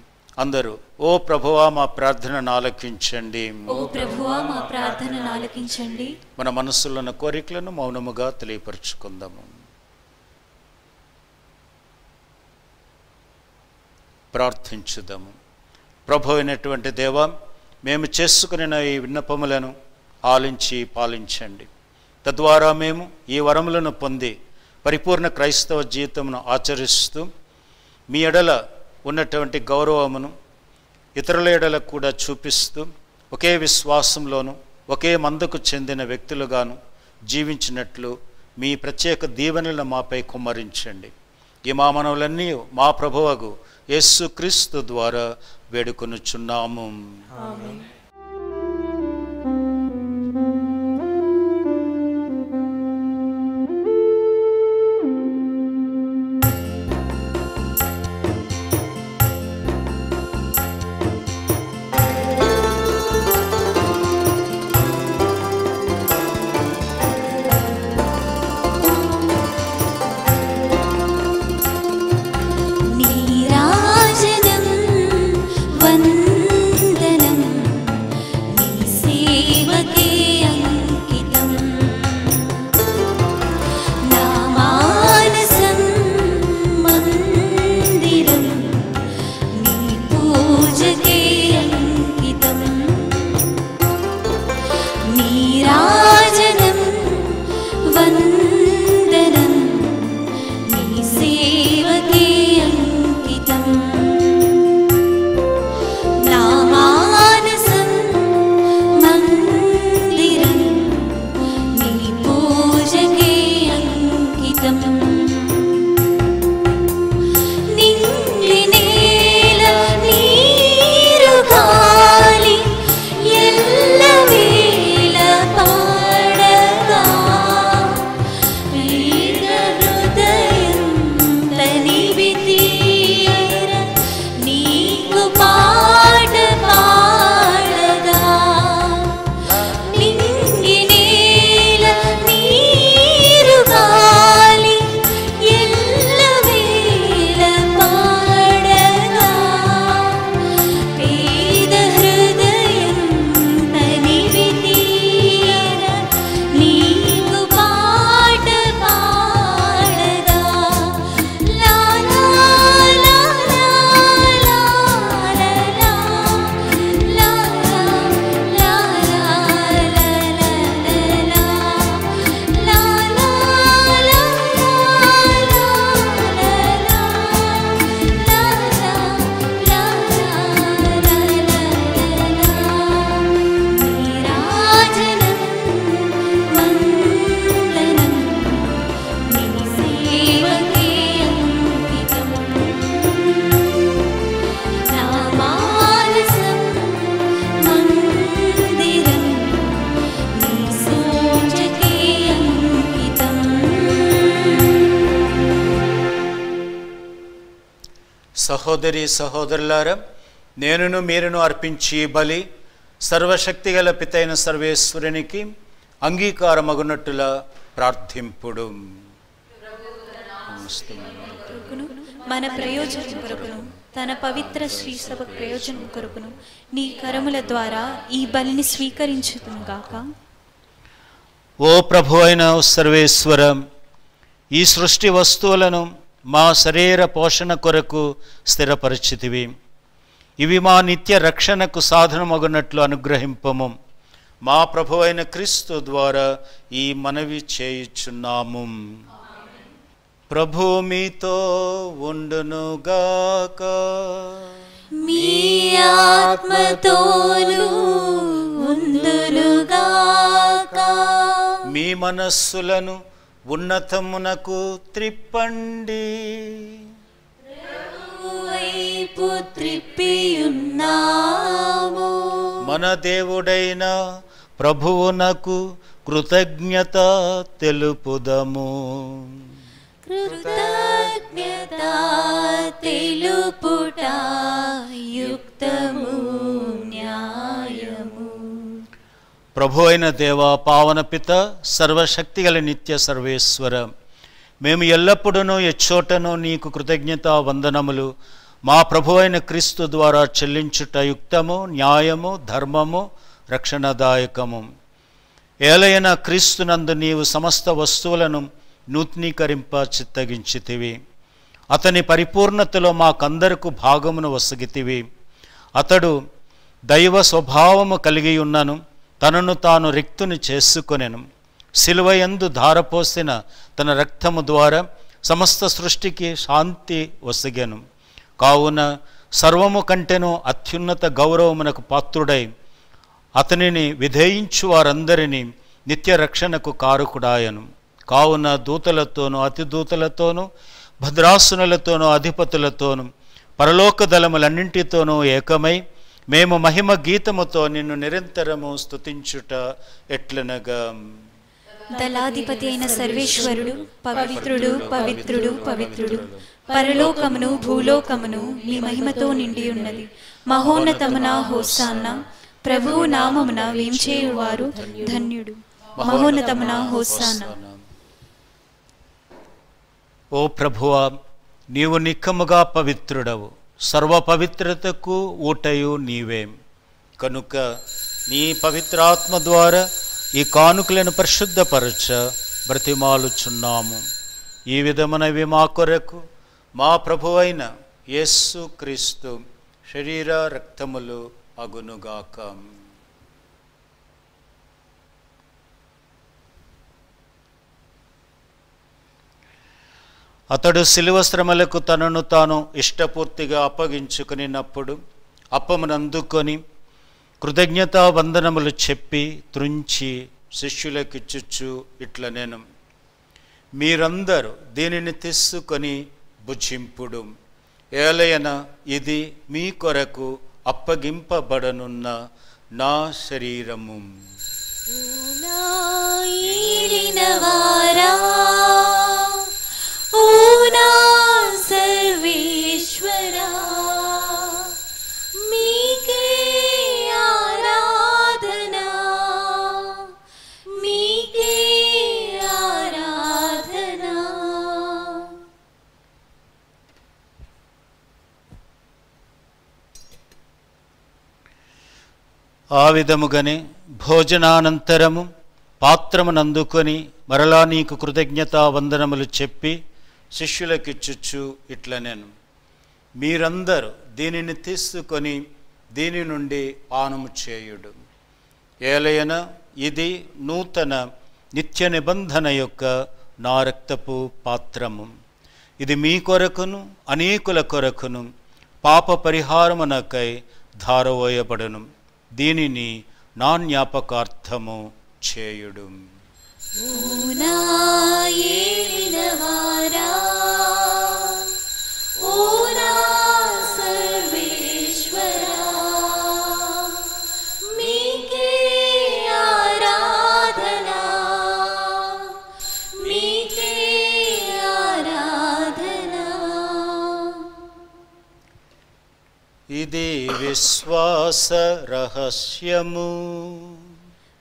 అందరూ ఓ ప్రభువా మా ప్రార్థనను ఆలకించండి. ఓ ప్రభువా మా ప్రార్థనను ఆలకించండి. మన మనస్సులోని కోరికలను మౌనముగా తెలియపరుచుకుందాము. ప్రార్థించుదాము. ప్రభు అయినటువంటి దేవా, మేము చేసుకున్న ఈ విన్నపములను ఆలించి పాలించండి. తద్వారా మేము ఈ వరములను పొంది పరిపూర్ణ క్రైస్తవ జీవితమును ఆచరిస్తూ మీ ఎడల ఉన్నటువంటి గౌరవమును ఇతరుల ఎడల కూడా చూపిస్తూ ఒకే విశ్వాసంలోను ఒకే మందకు చెందిన వ్యక్తులుగాను జీవించినట్లు మీ ప్రత్యేక దీవెనలను మాపై కుమ్మరించండి. ఈ మా మనవులన్నీ మా ప్రభువగు యేసుక్రీస్తు ద్వారా వేడుకొనుచున్నాము. ఆమేన్. నీరాజనం వందనం నీ సేవకే అంకితం నా మానసం మందిరం నీ పూజకే అంకితం నీరాజనం వందనం నీ సేవకే అంకితం నా మానసం మందిరం నీ పూజకే అంకితం నిన్ను సహోదరి సహోదరులారా, నేనును మీరును అర్పించి బలి సర్వశక్తిగల పితైన సర్వేశ్వరునికి అంగీకారమగునట్టులా ప్రార్థింపుడు. మన ప్రయోజనం కొరకును తన పవిత్ర శ్రీ సభ ప్రయోజనం కొరకును నీ కరముల ద్వారా ఈ బలిని స్వీకరించుదునుగాక. ఓ ప్రభు అయిన సర్వేశ్వర, ఈ సృష్టి వస్తువులను మా శరీర పోషణ కొరకు స్థిరపరిచితివి. ఇవి మా నిత్య రక్షణకు సాధనమగునట్లు అనుగ్రహింపము. మా ప్రభు అయిన క్రీస్తు ద్వారా ఈ మనవి చేయుచున్నాము. ప్రభు మీతో ఉండునుగాక. మీ ఆత్మతోను ఉండునుగాక. మీ మనస్సులను ఉన్నతమునకు త్రిప్పండి. వైపు త్రిప్పియున్నాము. మన దేవుడైన ప్రభువునకు కృతజ్ఞత తెలుపుదము. కృతజ్ఞత తెలుపుట యుక్తము, న్యాయము. ప్రభు అయిన దేవ, పావన పిత, సర్వశక్తిగల నిత్య సర్వేశ్వర, మేము ఎల్లప్పుడూ ఎచ్చోటను నీకు కృతజ్ఞత వందనములు మా ప్రభు అయిన క్రీస్తు ద్వారా చెల్లించుట యుక్తము, న్యాయము, ధర్మము, రక్షణదాయకము. ఏలైన క్రీస్తునందు నీవు సమస్త వస్తువులను నూతనీకరింప చిత్తగించితివి. అతని పరిపూర్ణతలో మాకందరకు భాగమును వసగితివి. అతడు దైవ స్వభావము కలిగి ఉన్నను తనను తాను రిక్తుని చేసుకొనెను. శిలువయందు ధారపోసిన తన రక్తము ద్వారా సమస్త సృష్టికి శాంతి వసగెను. కావున సర్వము కంటెను అత్యున్నత గౌరవమునకు పాత్రుడై అతనిని విధేయించు వారందరినీ నిత్య రక్షణకు కారకుడాయను. కావున దూతలతోనూ అతిదూతలతోనూ భద్రాసునులతోనూ అధిపతులతోనూ పరలోక దళములన్నింటితోనూ ఏకమై మేము మహిమ గీతముతో నిన్ను నిరంతరము స్తుతించుట ఎట్లనగా, దళాధిపతి అయిన సర్వేశ్వరుడు పవిత్రుడు పవిత్రుడు పవిత్రుడు, పరలోకమును భూలోకమును నీ మహిమతో నిండి ఉన్నది. మహోన్నతమున హోసాన్నా, ప్రభువు నామమున వేంచేయువారు ధన్యుడు. మహోన్నతమున హోసాన్నా. ఓ ప్రభువా, నీవు నిక్కముగా పవిత్రుడవు, సర్వ పవిత్రతకు ఊటయు నీవే. కనుక నీ పవిత్రాత్మ ద్వారా ఈ కానుకలను పరిశుద్ధపరచ బ్రతిమాలుచున్నాము. ఈ విధమునవి మా కొరకు మా ప్రభువైన యేసు క్రీస్తు శరీర రక్తములు అగునుగాక. అతడు శిలువ శ్రమలకు తనను తాను ఇష్టపూర్తిగా అప్పగించుకునినప్పుడు అప్పమునందుకొని కృతజ్ఞతా వందనములు చెప్పి త్రుంచి శిష్యులకిచ్చుచు ఇట్లనెను, మీరందరూ దీనిని తీసుకొని భుజింపుడు. ఏలయన ఇది మీ కొరకు అప్పగింపబడనున్న నా శరీరము. ఓ నా సర్వేశ్వరా, మీకే ఆరాధన, మీకే ఆరాధన. ఆ విధముగానే భోజనానంతరము పాత్రమునందుకొని మరలా నీకు కృతజ్ఞతా వందనములు చెప్పి శిష్యులకిచ్చుచు ఇట్లనెను, మీరందరూ దీనిని తీసుకొని దీని నుండి పానము చేయుడు. ఏలయన ఇది నూతన నిత్య నిబంధన యొక్క నా రక్తపు పాత్రము. ఇది మీ కొరకును అనేకుల కొరకును పాప పరిహారమునకై ధారవోయబడును. దీనిని నా జ్ఞాపకార్థము చేయుడు. ఓ నా ఏలినవారా, ఓ నా సర్వేశ్వరా, మీకే ఆరాధన, మీకే ఆరాధన. ఇది విశ్వాస రహస్యము.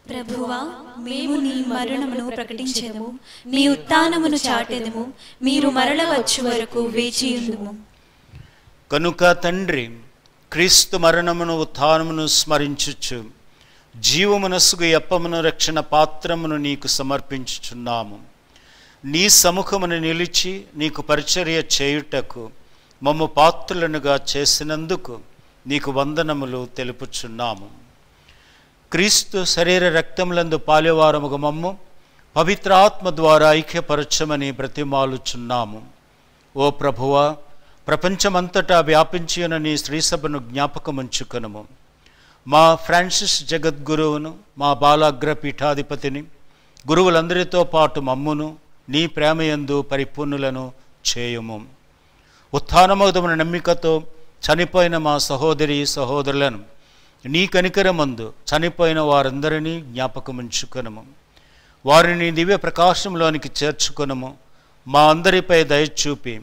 ప్రభువా, మేము నీ మరణమును ప్రకటించెదము, నీ ఉత్థానమును చాటెదము, మీరు మరల వచ్చు వరకు వేచియుందుము. కనుక తండ్రి, క్రీస్తు మరణమును ఉత్థానమును స్మరించుచు జీవమునసుగు అప్పమును రక్షణ పాత్రమును నీకు సమర్పించుచున్నాము. నీ సముఖమును నిలిచి నీకు పరిచర్య చేయుటకు మమ్ము పాత్రులనుగా చేసినందుకు నీకు వందనములు తెలుపుచున్నాము. క్రీస్తు శరీర రక్తములందు పాలేవారముగా మమ్ము పవిత్రాత్మ ద్వారా ఐక్యపరచమని బ్రతిమాలుచున్నాము. ఓ ప్రభువా, ప్రపంచమంతటా వ్యాపించి ఉన్న నీ శ్రీసభను జ్ఞాపకముంచుకొనుము. మా ఫ్రాన్సిస్ జగద్గురువును, మా బాలాగ్ర పీఠాధిపతిని, గురువులందరితో పాటు మమ్మును నీ ప్రేమయందు పరిపూర్ణులను చేయుము. ఉత్థానమౌదమున నమ్మికతో చనిపోయిన మా సహోదరి సహోదరులను నీ కనికరమందు చనిపోయిన వారందరినీ జ్ఞాపకముంచుకొనుము. వారిని దివ్య ప్రకాశంలోనికి చేర్చుకొనుము. మా అందరిపై దయచూపి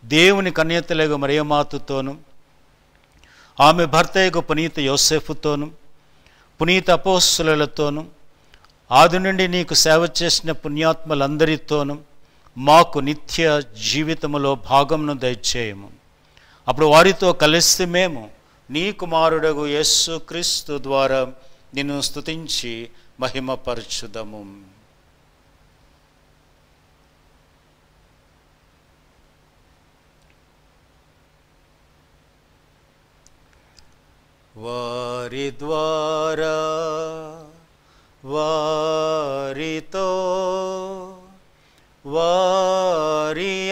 దేవుని కన్యతలగు మరియమాతతోను, ఆమె భర్తయగు పునీత యోసేఫుతోను, పునీత అపోస్తలులతోను, ఆది నుండి నీకు సేవ చేసిన పుణ్యాత్మలందరితోనూ మాకు నిత్య జీవితములో భాగమును దయచేయము. అప్పుడు వారితో కలిసి మేము నీ కుమారుడగు యేసు క్రీస్తు ద్వారా నిన్ను స్తుతించి మహిమపరచుదము. వారి ద్వారా, వారితో, వారియందు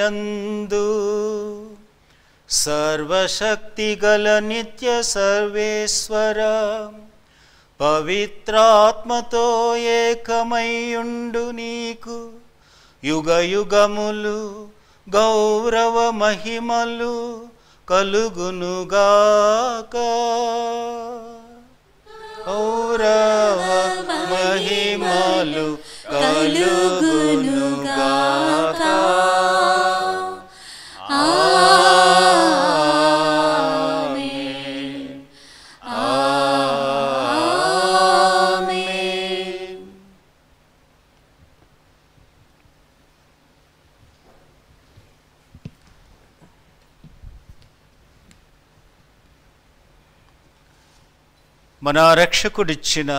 సర్వశక్తిగల నిత్య సర్వేశ్వర పవిత్రాత్మతో ఏకమైయుండు నీకు యుగ యుగములు గౌరవ మహిమలు కలుగునుగాక. గౌరవ మహిమలు కలుగునుగాక. ఆమేన్. ఆమేన్. మన రక్షకుడిచ్చిన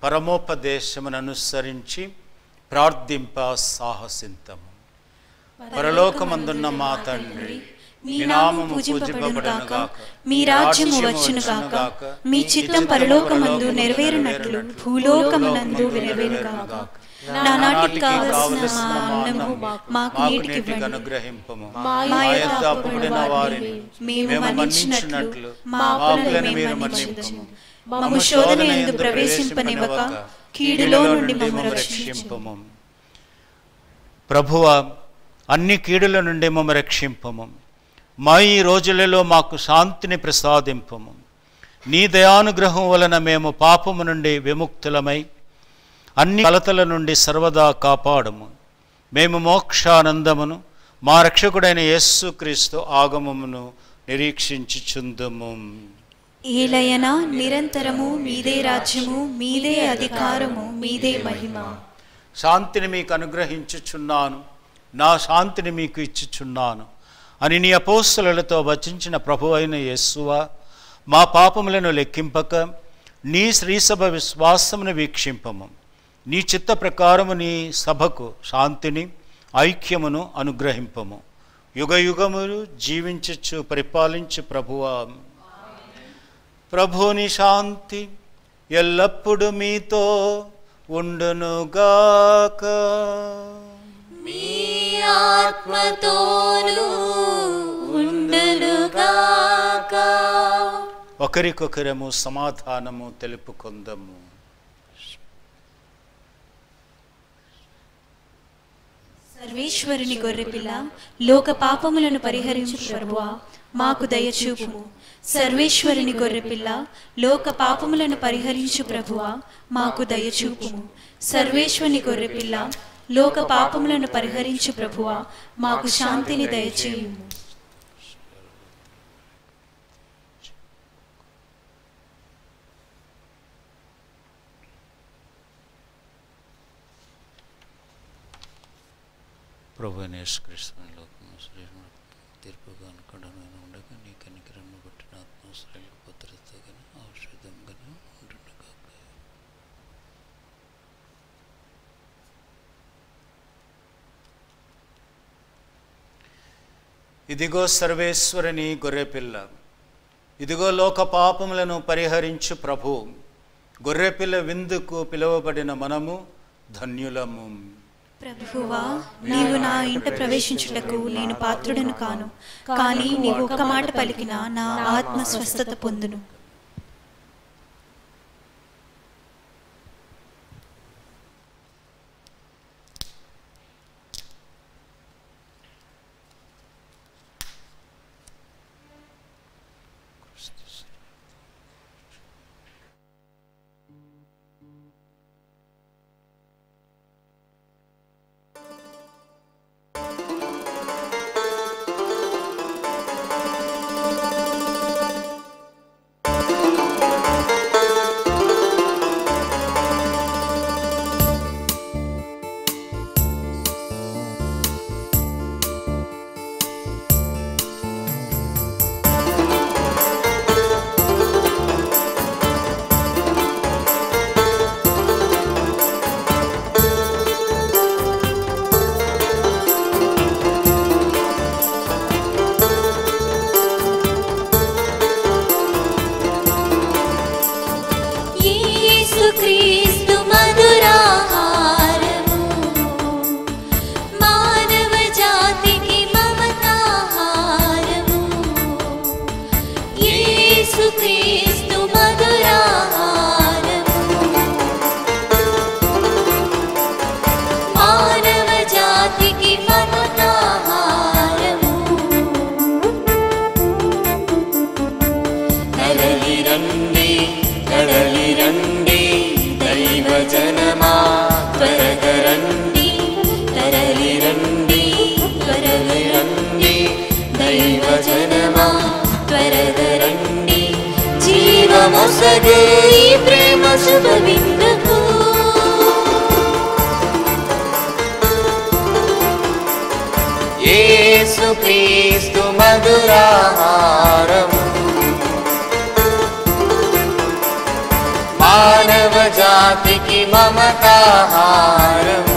పరమోపదేశమును అనుసరించి ప్రార్థింప సాహసింతము. పరలోకమందున్న మా తండ్రి, మీ నామము పూజింపబడునుగాక, మీ రాజ్యము వచ్చునుగాక, మీ చిత్తం పరలోకమందు నెరవేరునట్లు భూలోకమునందు నెరవేరుగాక. నానాటికి కావలసిన మా అన్నము మాకు నేటికి అనుగ్రహింపము. మా యొద్ద అప్పుబడిన వారిని మేము మన్నించినట్లు మా అప్పులను మేము మన్నించుము. మమ్ము శోధనయందు ప్రవేశింపనివ్వక కీడులో నుండి మమ్ము రక్షింపుము. ప్రభువా, అన్ని కీడుల నుండి మమ్ము రక్షింపము. మా ఈ రోజులలో మాకు శాంతిని ప్రసాదింపము. నీ దయానుగ్రహం వలన మేము పాపము నుండి విముక్తులమై అన్ని కలతల నుండి సర్వదా కాపాడము. మేము మోక్షానందమును మా రక్షకుడైన యేసుక్రీస్తు ఆగమమును నిరీక్షించుచుందుము. ఏలయన నిరంతరము మీదే రాజ్యము, మీదే అధికారము, మీదే మహిమ. శాంతిని మీకు అనుగ్రహించుచున్నాను, నా శాంతిని మీకు ఇచ్చుచున్నాను అని నీ అపోస్తలులతో వచించిన ప్రభువైన యేసువా, మా పాపములను లెక్కింపక నీ శ్రీసభ విశ్వాసమును వీక్షింపము. నీ చిత్త ప్రకారము నీ సభకు శాంతిని ఐక్యమును అనుగ్రహింపము. యుగ యుగములు జీవించచ్చు పరిపాలించు ప్రభువా. ప్రభుని శాంతి ఎల్లప్పుడూ మీతో ఉండునుగాక. మీ ఆత్మతోను ఉండునుగాక. ఒకరికొకరము సమాధానము తెలుపుకొందము. సర్వేశ్వరుని గొర్రెపిల్ల, లోక పాపములను పరిహరించు ప్రభువా, మాకు దయచూపుము. సర్వేశ్వరుని గొర్రెపిల్ల, లోక పాపములను పరిహరించు ప్రభువా, మాకు దయచూపుము. సర్వేశ్వరుని గొర్రెపిల్ల, లోక పాపములను పరిహరించు ప్రభువా, మాకు శాంతిని దయచేయుము. ప్రభు అయిన యేసుక్రీస్తుని లోకము శరీరం తీర్పుగా అనుకోవడం ఉండగా నీ కనికరము బట్టి నా ఆత్మశ్రయలు భద్రతగా ఔషధంగా ఉండుగాక. ఇదిగో సర్వేశ్వరుని గొర్రెపిల్ల, ఇదిగో లోక పాపములను పరిహరించు ప్రభు. గొర్రెపిల్ల విందుకు పిలువబడిన మనము ధన్యులము. ప్రభువా, నీవు నా ఇంట ప్రవేశించుటకు నేను పాత్రుడను కాను, కానీ నీవు ఒక్క మాట పలికినా నా ఆత్మ స్వస్థత పొందును. మొసగే ఈ ప్రేమ శుభ విందుకు యేసుక్రీస్తు మధురాహారము మానవ జాతికి మమతాహారము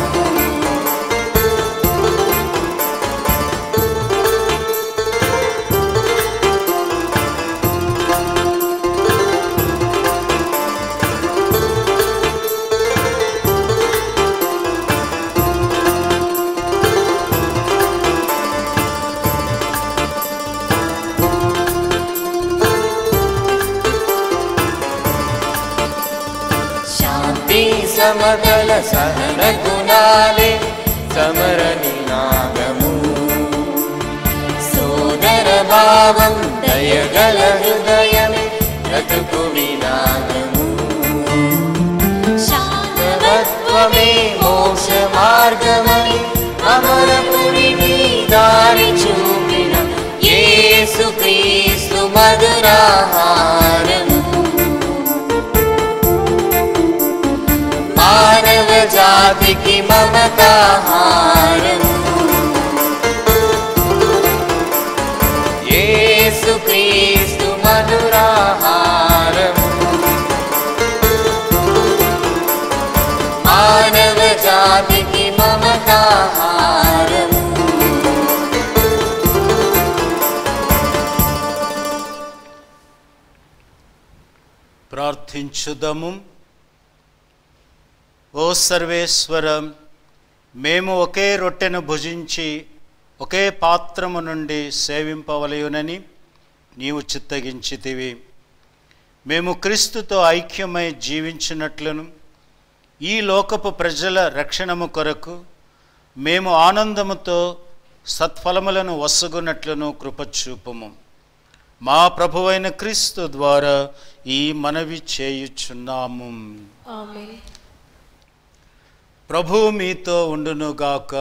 సమగల సహన గుణాలే సమర నినాదము సోదర భావం దయగల హృదయమే బ్రతుకు వినాదము శాంతత్వమే మోక్ష మార్గమని అమరపురిని దారి చూపిన యేసుక్రీస్తు మధురాహారము మానవ జాతికి మమతాహారము యేసుక్రీస్తు మధురాహారము మానవ జాతికి మమతాహారము. ప్రార్థించుదము. ఓ సర్వేశ్వరం, మేము ఒకే రొట్టెను భుజించి ఒకే పాత్రము నుండి సేవింపవలయునని నీవు చిత్తగించితివి. మేము క్రీస్తుతో ఐక్యమై జీవించినట్లును ఈ లోకపు ప్రజల రక్షణము కొరకు మేము ఆనందముతో సత్ఫలములను వసగునట్లును కృపచూపము. మా ప్రభువైన క్రీస్తు ద్వారా ఈ మనవి చేయుచున్నాము. ఆమేన్. ప్రభు మీతో ఉండునుగాక.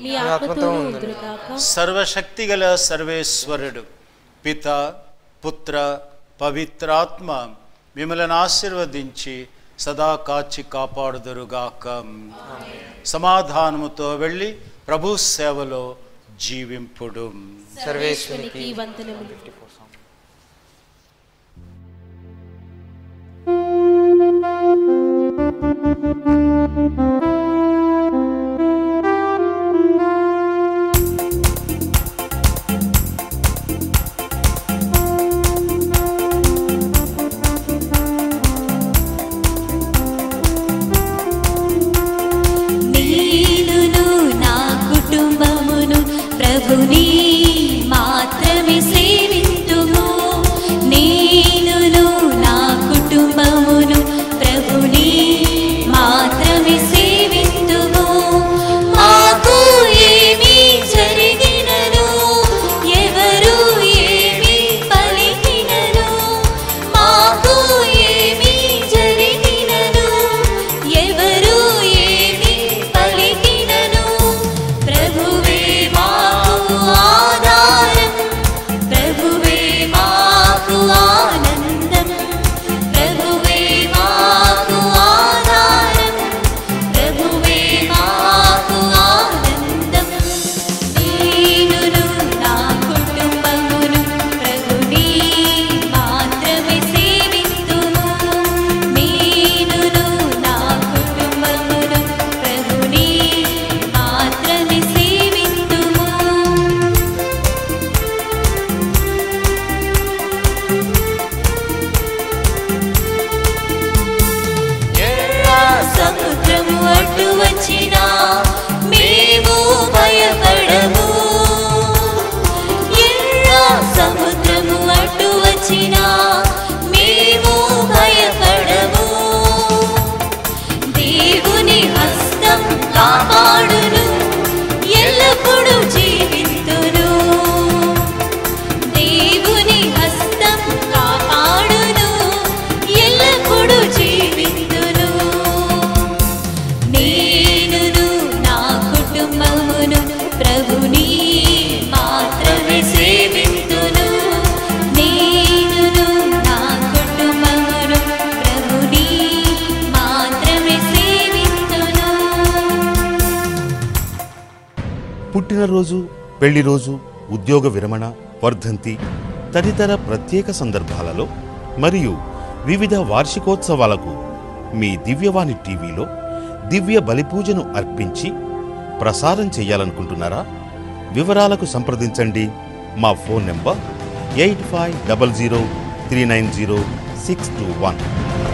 మీ ఆత్మతో ఉండునుగాక. సర్వశక్తిగల సర్వేశ్వరుడు పిత పుత్ర పవిత్రాత్మ మిమ్మల్ని ఆశీర్వదించి సదా కాచి కాపాడుదురుగాక. సమాధానముతో వెళ్ళి ప్రభు సేవలో జీవింపుడు. సర్వేశ్వరునికి వందనములు. నేనును నా కుటుంబమును ప్రభుని మాత్రమే సేవింతుము. నేనును నా కుటుంబమును ప్రభుని మాత్రమే సేవింతుము. మాకు ఏమి జరిగినను ఎవరు ఏమి పలికినను, మాకు ఏమి జరిగినను ఎవరు ఏమి పలికినను, ప్రభువే మాకు ఆధారం, ప్రభువే మాకు ఆనందం, ప్రభువే మాకు ఆధారం, ప్రభువే మాకు ఆనందం. నేనును నా కుటుంబమును ప్రభుని మాత్రమే సేవింతుము. నేనును నా కుటుంబమును ప్రభుని మాత్రమే సేవింతుము. ఎర్ర సముద్రము అడ్డు వచ్చినా మేము భయపడము. ఎర్ర సముద్రము అడ్డు వచ్చినా మేము భయపడము. దేవుని హస్తం కాపాడును, ఎల్లప్పుడూ జీవింతును. దేవుని హస్తం కాపాడును, ఎల్లప్పుడూ జీవింతును. నేనును నా కుటుంబమును ప్రభుని మాత్రమే సేవింతును. నేనును నా కుటుంబమును ప్రభుని మాత్రమే సేవింతును. పుట్టినరోజు, పెళ్లి రోజు, ఉద్యోగ విరమణ, వర్ధంతి తదితర ప్రత్యేక సందర్భాలలో మరియు వివిధ వార్షికోత్సవాలకు మీ దివ్యవాణి టీవీలో దివ్య బలిపూజను అర్పించి ప్రసారం చేయాలనుకుంటున్నారా? వివరాలకు సంప్రదించండి. మా ఫోన్ నెంబర్ 8500390621.